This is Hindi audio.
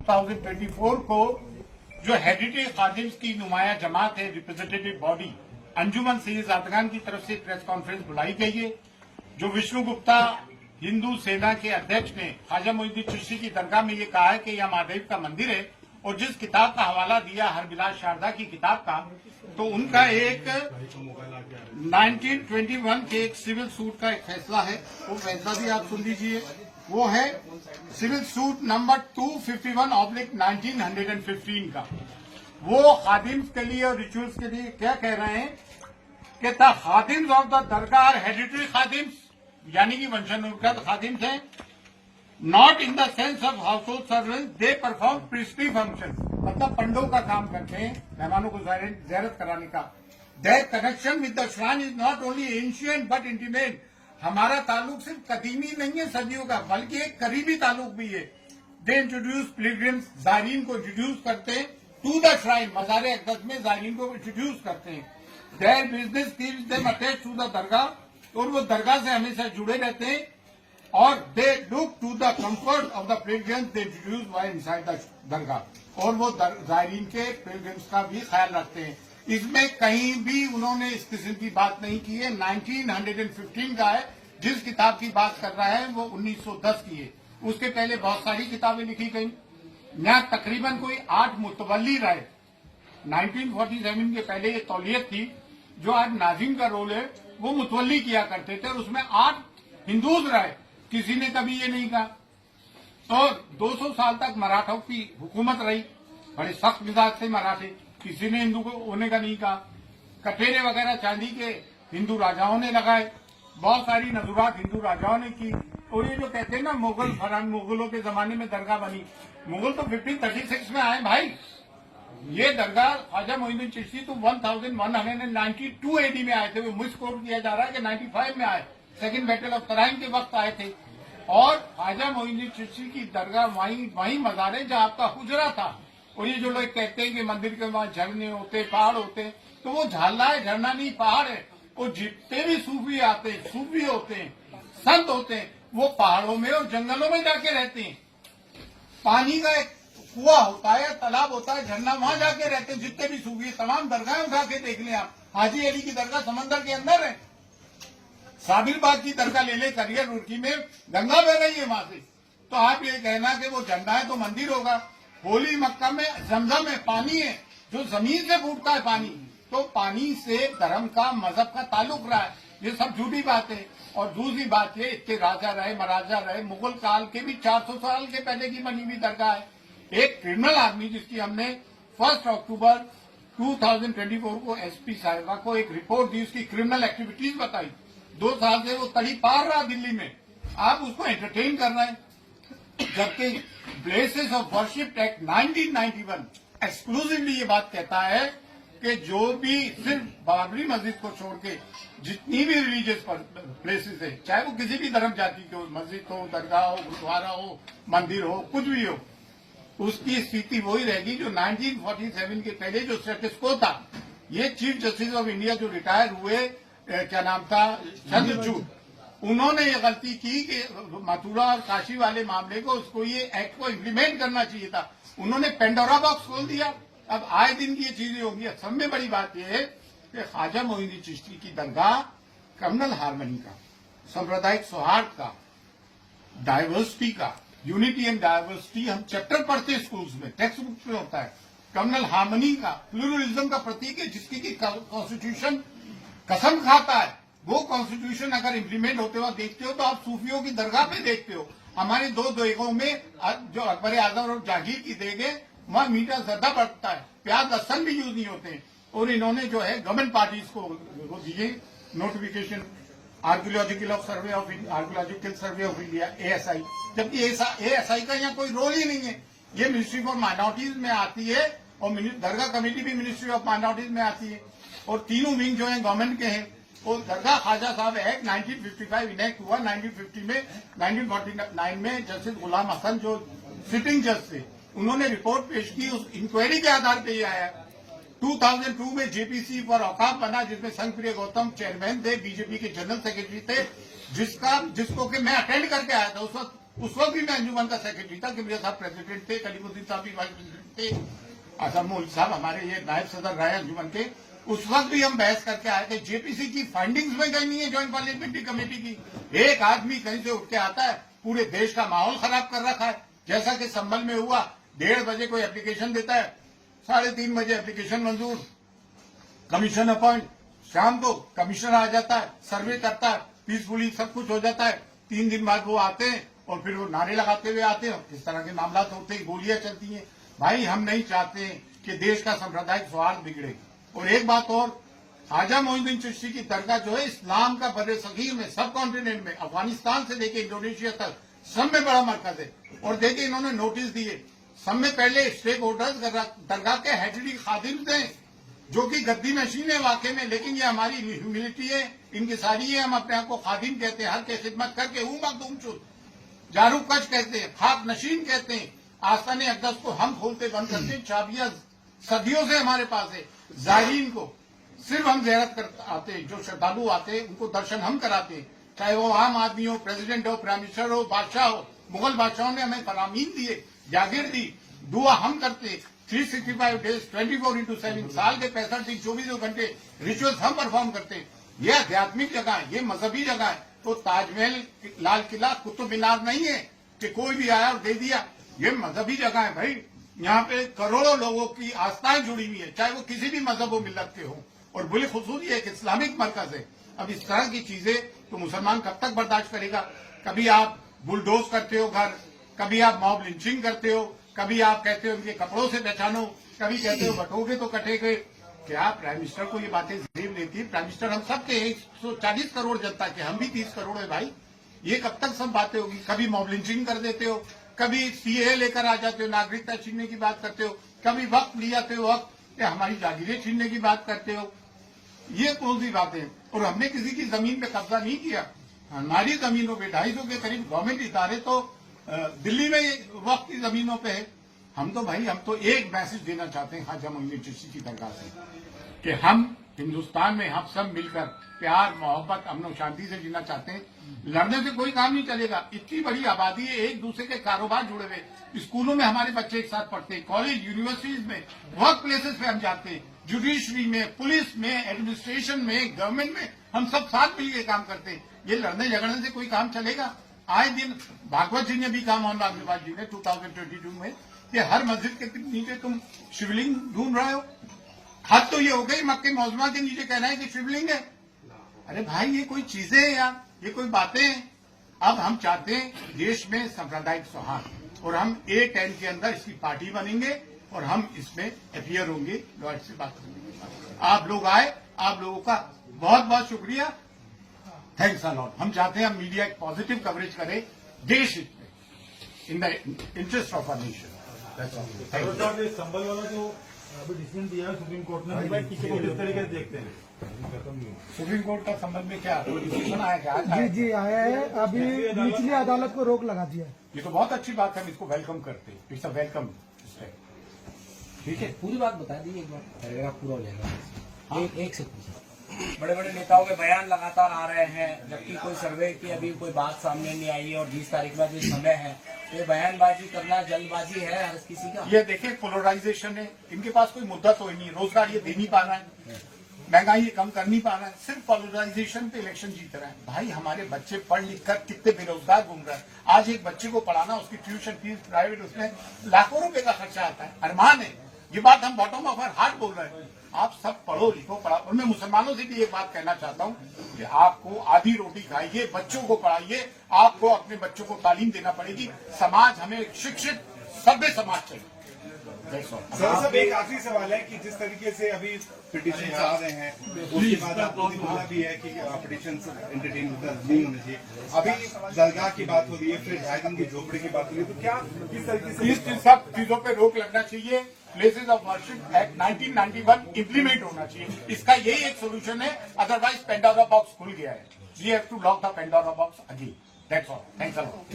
2024 को जो हेरिटेज खादिम्स की नुमाया जमात है, रिप्रेजेंटेटिव बॉडी अंजुमन सैयद ज़ादगान की तरफ से प्रेस कॉन्फ्रेंस बुलाई गई है। जो विष्णु गुप्ता हिंदू सेना के अध्यक्ष ने ख्वाजा मोइनुद्दीन चिश्ती की दरगाह में ये कहा है कि यह महादेव का मंदिर है, और जिस किताब का हवाला दिया हरबिलास शारदा की किताब का, तो उनका एक 1921 के एक सिविल सूट का एक फैसला है, वो फैसला भी आप सुन लीजिए। वो है सिविल सूट नंबर 251/1915 का। वो खादिम्स के लिए और रिचुअल्स के लिए क्या कह रहे हैं कि the khadims of the dargah heritage khadims, यानी कि वंशानुगत खादिम्स हैं, not in the sense of household servant, they perform priestly function, मतलब पंडों का काम करते हैं, मेहमानों को ज़ियारत कराने का। There connection with the shrine is not only ancient but intimate, हमारा ताल्लुक सिर्फ कदीमी नहीं है सदियों का, बल्कि एक करीबी ताल्लुक भी है। दे इंट्रोड्यूस पिलग्रिम्स, ज़ायरीन को इंट्रोड्यूस करते हैं टू द श्राइन, मज़ार अक़दस में ज़ायरीन को इंट्रोड्यूस करते हैं। Their business keeps them attached to the dargah, और वो दरगाह से हमेशा जुड़े रहते हैं। और they look to the comfort of the pilgrims they introduce while inside the dargah, और वो ज़ायरीन के पिलग्रिम्स का भी ख्याल रखते हैं। इसमें कहीं भी उन्होंने इस किस्म की बात नहीं की है। 1915 का है, जिस किताब की बात कर रहा है वो 1910 की है। उसके पहले बहुत सारी किताबें लिखी गई। यहाँ तकरीबन कोई 8 मुतवल्ली रहे। 1947 के पहले ये तौलियत थी, जो आज नाजिम का रोल है वो मुतवल्ली किया करते थे, और उसमें 8 हिंदूज रहे। किसी ने कभी ये नहीं कहा। और 200 साल तक मराठों की हुकूमत रही, बड़े सख्त मिजाज थे मराठे, किसी ने हिंदू को होने का नहीं कहा। कठेरे वगैरह चांदी के हिंदू राजाओं ने लगाए, बहुत सारी नजुरात हिंदू राजाओं ने की। और ये जो कहते हैं ना मुगलों के जमाने में दरगाह बनी, मुगल तो 1536 में आए भाई। ये दरगाह ख्वाजा मोइनुद्दीन चिश्ती तो 1192 AD में आए थे। वो मिसकोट किया जा रहा है कि 95 में आए, सेकंड बैटल ऑफ तराइन के वक्त आए थे। और ख्वाजा मोइनुद्दीन चिश्ती की दरगाह वहीं मज़ार है जहाँ आपका हुजरा था। और ये जो लोग कहते हैं कि मंदिर के वहां झरने होते, पहाड़ होते, तो वो झाला है, झरना नहीं पहाड़ है। और जितने भी सूफी आते हैं, सूफी होते हैं, संत होते हैं, वो पहाड़ों में और जंगलों में जाके रहते हैं। पानी का एक कुआं होता है, तालाब होता है, झरना, वहां जाके रहते हैं। जितने भी सूफी, तमाम दरगाहें उठा के देख लें आप। हाजी अली की दरगाह समंदर के अंदर है। साबिर बाग की दरगाह ले ले, करियर रुड़की में गंगा बह रही है वहां से। तो आप ये कहना कि वो झंडा है तो मंदिर होगा। होली मक्का में जमजम है, पानी है, जो जमीन से फूटता है पानी, तो पानी से धर्म का, मजहब का ताल्लुक रहा है। ये सब झूठी बात है। और दूसरी बात ये, इतने राजा रहे, महाराजा रहे, मुगल काल के भी 400 साल के पहले की बनी हुई दरगाह है। एक क्रिमिनल आदमी जिसकी हमने 1 अक्टूबर 2024 को SP साहिबा को एक रिपोर्ट दी, उसकी क्रिमिनल एक्टिविटीज बताई। 2 साल से वो तड़ी पार रहा दिल्ली में, आप उसको एंटरटेन कर रहे हैं। जबकि places of worship act 1991 exclusively ये बात कहता है कि जो भी सिर्फ बाबरी मस्जिद को छोड़ के जितनी भी रिलीजियस प्लेसेस है, चाहे वो किसी भी धर्म जाति के हो, मस्जिद हो, दरगाह हो, गुरुद्वारा हो, मंदिर हो, कुछ भी हो, उसकी स्थिति वही रहेगी जो 1947 के पहले जो स्टेटस को था। ये चीफ जस्टिस ऑफ इंडिया जो रिटायर हुए, क्या नाम था, चंद्रचूड़, उन्होंने ये गलती की कि मथुरा और काशी वाले मामले को, उसको ये एक्ट को इम्प्लीमेंट करना चाहिए था। उन्होंने पेंडोरा बॉक्स खोल दिया। अब आए दिन की ये चीजें होंगी। सब में बड़ी बात यह है कि ख्वाजा मोइनुद्दीन चिश्ती की दरगाह कम्युनल हार्मनी का, सांप्रदायिक सौहार्द का, डाइवर्सिटी का, यूनिटी एंड डाइवर्सिटी हम चैप्टर पढ़ते हैं स्कूल्स में, टेक्स्ट बुक्स में होता है। कम्युनल हार्मनी का, प्लूरलिज्म का प्रतीक है, जिसकी की कॉन्स्टिट्यूशन कसम खाता है। वो कॉन्स्टिट्यूशन अगर इम्प्लीमेंट होते हुए देखते हो तो आप सूफियों की दरगाह पे देखते हो। हमारे 2 देगों में जो अकबर आजम और जहांगीर की देग है, वहां मीठा ज्यादा बढ़ता है, प्याज लहसन भी यूज नहीं होते हैं। और इन्होंने जो है गवर्नमेंट पार्टीज को दिए notification, archaeological survey of India ASI, जबकि ASI का यहाँ कोई रोल ही नहीं है। ये मिनिस्ट्री फॉर माइनॉरिटीज में आती है, और दरगाह कमेटी भी मिनिस्ट्री ऑफ माइनॉरिटीज में आती है। और तीनों विंग जो है गवर्नमेंट के हैं। और दरगाह ख्वाजा साहब एक्ट 1955 इनेक्ट हुआ। 1949 में जस्टिस गुलाम हसन जो सिटिंग जज थे, उन्होंने रिपोर्ट पेश की। उस इंक्वायरी के आधार पर यह आया। 2002 में JPC फॉर औकाफ बना, जिसमें संघप्रिय गौतम चेयरमैन थे, बीजेपी के जनरल सेक्रेटरी थे, जिसको कि मैं अटेंड करके आया था। उस वक्त उस वक्त भी मैं अंजुमन का सेक्रेटरी था, किबरिया साहब प्रेसिडेंट थे, कलीमुद्दीन साहब भी वाइस प्रेसिडेंट थे, असम मौलवी साहब हमारे ये नायब सदर रहे अंजुमन के। उस वक्त भी हम बहस करके आए थे। जेपीसी की फाइंडिंग्स में कहीं नहीं है ज्वाइंट पार्लियामेंट्री कमेटी की। एक आदमी कहीं से उठ के आता है, पूरे देश का माहौल खराब कर रखा है। जैसा कि संभल में हुआ, 1:30 बजे कोई एप्लीकेशन देता है, 3:30 बजे एप्लीकेशन मंजूर, कमीशन अपॉइंट, शाम को कमिश्नर आ जाता है, सर्वे करता है, पीसफुली सब कुछ हो जाता है। 3 दिन बाद वो आते हैं और फिर वो नारे लगाते हुए आते हैं। इस तरह के मामला होते हैं, गोलियां चलती हैं। भाई हम नहीं चाहते कि देश का सांप्रदायिक सौहार्द बिगड़े। और एक बात और, ख्वाजा मोइनुद्दीन चिश्ती की दरगाह जो है इस्लाम का बड़े सगीर में, सब कॉन्टिनेंट में, अफगानिस्तान से लेके इंडोनेशिया तक सब में बड़ा मरकज है। और देखिए इन्होंने नोटिस दिए, सब में पहले स्टेक होल्डर्स दरगाह के हेडरी खादिम थे, जो कि गद्दी नशीन है वाकई में, लेकिन ये हमारी ह्यूमिलिटी है, इनकी सारी है। हम अपने आप को खादिम कहते हैं, हर के खिदमत करके हूं मखदूम शुद, जारू कच कहते हैं, खाक नशीन कहते हैं। आस्थाने अक़दस को हम खोलते बंद करते हैं, चाबियां सदियों से हमारे पास है। जायरीन को सिर्फ हम ज़ियारत कर आते हैं, जो श्रद्धालु आते हैं उनको दर्शन हम कराते हैं, चाहे वो आम आदमी हो, प्रेसिडेंट हो, प्राइम मिनिस्टर हो, बादशाह हो। मुगल बादशाहों ने हमें फरामीन दिए, जागीर दी, दुआ हम करते। 365 डेज 24/7 साल के 65 दिन 24 घंटे रिचुअल्स हम परफॉर्म करते हैं। ये आध्यात्मिक जगह है, ये मजहबी जगह है। तो ताजमहल, लाल किला, कुतुब मीनार नहीं है कि कोई भी आया और दे दिया। ये मजहबी जगह है भाई, यहाँ पे करोड़ों लोगों की आस्थाएं जुड़ी हुई है, चाहे वो किसी भी मजहब व मिल्लत के हों। और बिलखुसूस ये एक इस्लामिक मरकज है। अब इस तरह की चीजें तो मुसलमान कब तक बर्दाश्त करेगा? कभी आप बुलडोज करते हो घर, कभी आप मॉब लिंचिंग करते हो, कभी आप कहते हो इनके कपड़ों से पहचानो, कभी कहते हो बटोगे तो कटे गए। क्या प्राइम मिनिस्टर को ये बातें जरीब लेती है? प्राइम मिनिस्टर हम सब के 140 करोड़ जनता के, हम भी 30 करोड़ है भाई। ये कब तक सब बातें होगी? कभी मॉब लिंचिंग कर देते हो, कभी सीए लेकर आ जाते हो, नागरिकता छीनने की बात करते हो, कभी वक्त ले जाते हो, वक्त हमारी जागीरें छीनने की बात करते हो। ये कौन सी बातें? और हमने किसी की जमीन पे कब्जा नहीं किया। हमारी जमीनों पे 250 के करीब गवर्नमेंट इदारे तो दिल्ली में वक्त की जमीनों पे है। हम तो एक मैसेज देना चाहते हैं ख्वाजा मोइनुद्दीन चिश्ती की दरगाह से कि हम हिंदुस्तान में हम सब मिलकर प्यार, मोहब्बत, अमन और शांति से जीना चाहते हैं। लड़ने से कोई काम नहीं चलेगा। इतनी बड़ी आबादी है, एक दूसरे के कारोबार जुड़े हुए। स्कूलों में हमारे बच्चे एक साथ पढ़ते हैं, कॉलेज, यूनिवर्सिटीज में, वर्क प्लेसेस पे हम जाते हैं, जुडिशरी में, पुलिस में, एडमिनिस्ट्रेशन में, गवर्नमेंट में, हम सब साथ मिलकर काम करते हैं। ये लड़ने झगड़ने से कोई काम चलेगा? आए दिन भागवत जी ने भी कहा, मोहन भागवत जी ने 2022 में, कि हर मस्जिद के नीचे तुम शिवलिंग ढूंढ रहे हो। हद तो ये हो गई, मक्के मौजमा के नीचे कहना है कि शिवलिंग है। अरे भाई ये कोई चीजें हैं यार, ये कोई बातें हैं? अब हम चाहते हैं देश में सांप्रदायिक सौहार्द, और हम A10 के अंदर इसकी पार्टी बनेंगे और हम इसमें अपियर होंगे, लॉर्ड से बात करेंगे। आप लोग आए, आप लोगों का बहुत बहुत शुक्रिया, थैंक्स अ लॉट। हम चाहते हैं हम मीडिया एक पॉजिटिव कवरेज करें देश हित में, in the interest of our nation. Sambhal वाला जो अभी डिसीजन दिया है सुप्रीम कोर्ट ने, भाई किसी को किस तरीके से देखते हैं? सुप्रीम कोर्ट का संबंध में क्या डिसीजन आया? क्या जी आया है, अभी निचली अदालत को रोक लगा दिया है। ये तो बहुत अच्छी बात है, हम इसको वेलकम करते हैं। It's a welcome step. ठीक है, पूरी बात बता दी एक बार, पैराग्राफ पूरा हो जाएगा। एक से पूछा। बड़े बड़े नेताओं के बयान लगातार आ रहे हैं, जबकि कोई सर्वे की अभी कोई बात सामने नहीं आई है, और 20 तारीख में जो समय है, तो ये बयानबाजी करना जल्दबाजी है हर किसी का। ये देखिए पोलराइजेशन है, इनके पास कोई मुद्दा तो ही नहीं, रोजगार ये दे नहीं पा रहा है, महंगाई ये कम कर नहीं पा रहा है, सिर्फ पोलराइजेशन पे इलेक्शन जीत रहा है। भाई हमारे बच्चे पढ़ लिख कर कितने बेरोजगार घूम रहे हैं। आज एक बच्चे को पढ़ाना, उसकी ट्यूशन फीस प्राइवेट, उसमें लाखों रुपए का खर्चा आता है। अरमान है, ये बात हम बॉटम ऑफ आवर हार्ट बोल रहे हैं। आप सब पढ़ो लिखो, पढ़ा। और मैं मुसलमानों से भी एक बात कहना चाहता हूँ कि आपको आधी रोटी खाइए, बच्चों को पढ़ाइए, आपको अपने बच्चों को तालीम देना पड़ेगी। समाज हमें शिक्षित सभ्य समाज चाहिए। सर सब एक आखिरी सवाल है कि जिस तरीके से अभी पिटीशन आ रहे हैं, उसके बाद आपने बोला भी है कि पिटीशन एंटरटेन नहीं होने चाहिए। अभी दरगाह की बात हो रही है, फिर 2.5 दिन की झोपड़ी की बात हो रही है, तो क्या किस तरीके से इस सब चीजों पे रोक लगना चाहिए। Places of worship act 1991 implement होना चाहिए। इसका यही एक सोल्यूशन है, अदरवाइज पेंडोरा बॉक्स खुल गया है। We have to lock the Pandora box again. That's all. Thanks a lot.